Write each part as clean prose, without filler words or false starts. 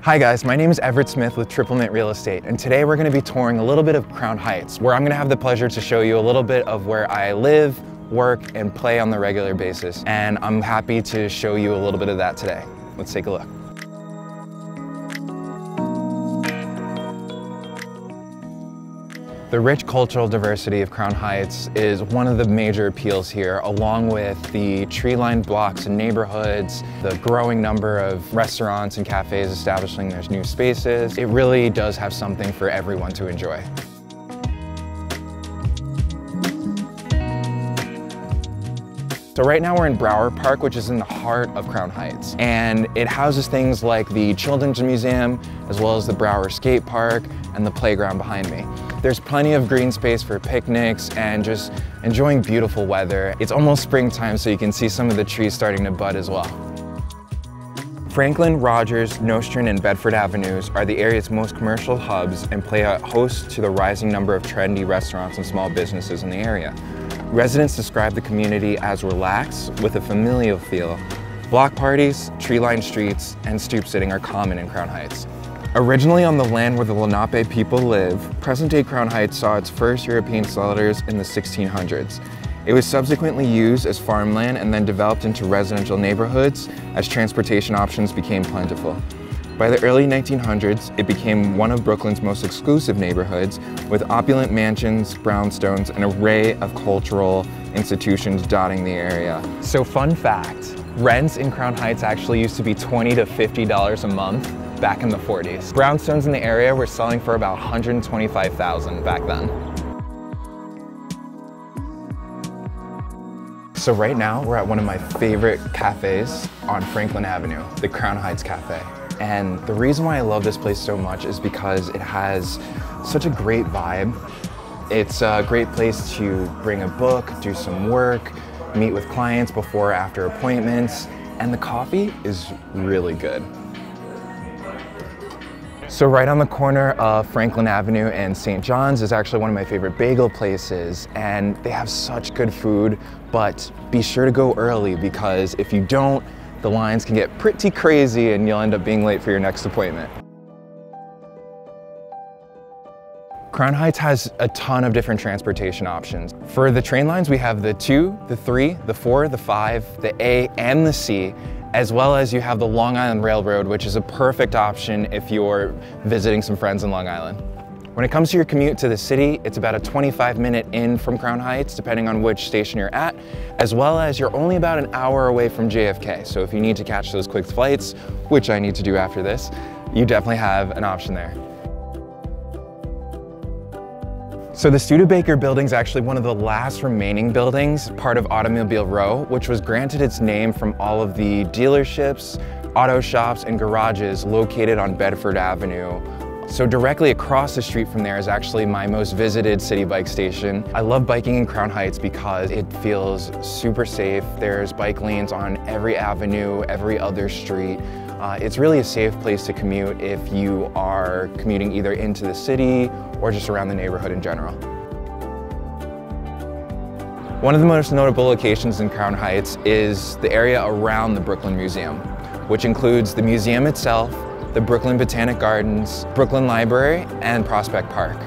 Hi guys, my name is Everett Smith with Triple Mint Real Estate, and today we're going to be touring a little bit of Crown Heights, where I'm going to have the pleasure to show you a little bit of where I live, work, and play on the regular basis. And I'm happy to show you a little bit of that today. Let's take a look. The rich cultural diversity of Crown Heights is one of the major appeals here, along with the tree-lined blocks and neighborhoods, the growing number of restaurants and cafes establishing their new spaces. It really does have something for everyone to enjoy. So right now we're in Brower Park, which is in the heart of Crown Heights. And it houses things like the Children's Museum, as well as the Brower Skate Park and the playground behind me. There's plenty of green space for picnics and just enjoying beautiful weather. It's almost springtime, so you can see some of the trees starting to bud as well. Franklin, Rogers, Nostrand, and Bedford Avenues are the area's most commercial hubs and play a host to the rising number of trendy restaurants and small businesses in the area. Residents describe the community as relaxed with a familial feel. Block parties, tree-lined streets, and stoop sitting are common in Crown Heights. Originally on the land where the Lenape people live, present-day Crown Heights saw its first European settlers in the 1600s. It was subsequently used as farmland and then developed into residential neighborhoods as transportation options became plentiful. By the early 1900s, it became one of Brooklyn's most exclusive neighborhoods, with opulent mansions, brownstones, and an array of cultural institutions dotting the area. So fun fact, rents in Crown Heights actually used to be $20 to $50 a month back in the 40s. Brownstones in the area were selling for about $125,000 back then. So right now we're at one of my favorite cafes on Franklin Avenue, the Crown Heights Cafe. And the reason why I love this place so much is because it has such a great vibe. It's a great place to bring a book, do some work, meet with clients before or after appointments, and the coffee is really good. So right on the corner of Franklin Avenue and St. John's is actually one of my favorite bagel places, and they have such good food, but be sure to go early because if you don't, the lines can get pretty crazy and you'll end up being late for your next appointment. Crown Heights has a ton of different transportation options. For the train lines, we have the 2, the 3, the 4, the 5, the A, and the C, as well as you have the Long Island Railroad, which is a perfect option if you're visiting some friends in Long Island. When it comes to your commute to the city, it's about a 25-minute in from Crown Heights, depending on which station you're at, as well as you're only about an hour away from JFK. So if you need to catch those quick flights, which I need to do after this, you definitely have an option there. So the Studebaker building is actually one of the last remaining buildings, part of Automobile Row, which was granted its name from all of the dealerships, auto shops, and garages located on Bedford Avenue. So directly across the street from there is actually my most visited city bike station. I love biking in Crown Heights because it feels super safe. There's bike lanes on every avenue, every other street. It's really a safe place to commute if you are commuting either into the city or just around the neighborhood in general. One of the most notable locations in Crown Heights is the area around the Brooklyn Museum, which includes the museum itself, the Brooklyn Botanic Gardens, Brooklyn Library, and Prospect Park.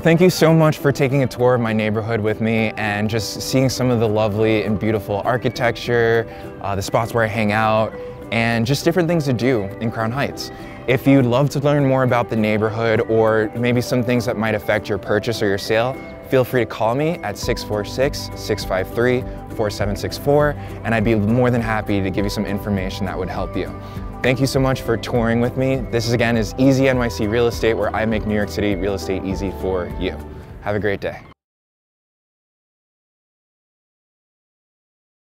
Thank you so much for taking a tour of my neighborhood with me and just seeing some of the lovely and beautiful architecture, the spots where I hang out, and just different things to do in Crown Heights. If you'd love to learn more about the neighborhood or maybe some things that might affect your purchase or your sale, feel free to call me at 646-653-4764, and I'd be more than happy to give you some information that would help you. Thank you so much for touring with me. This is Easy NYC Real Estate, where I make New York City real estate easy for you. Have a great day.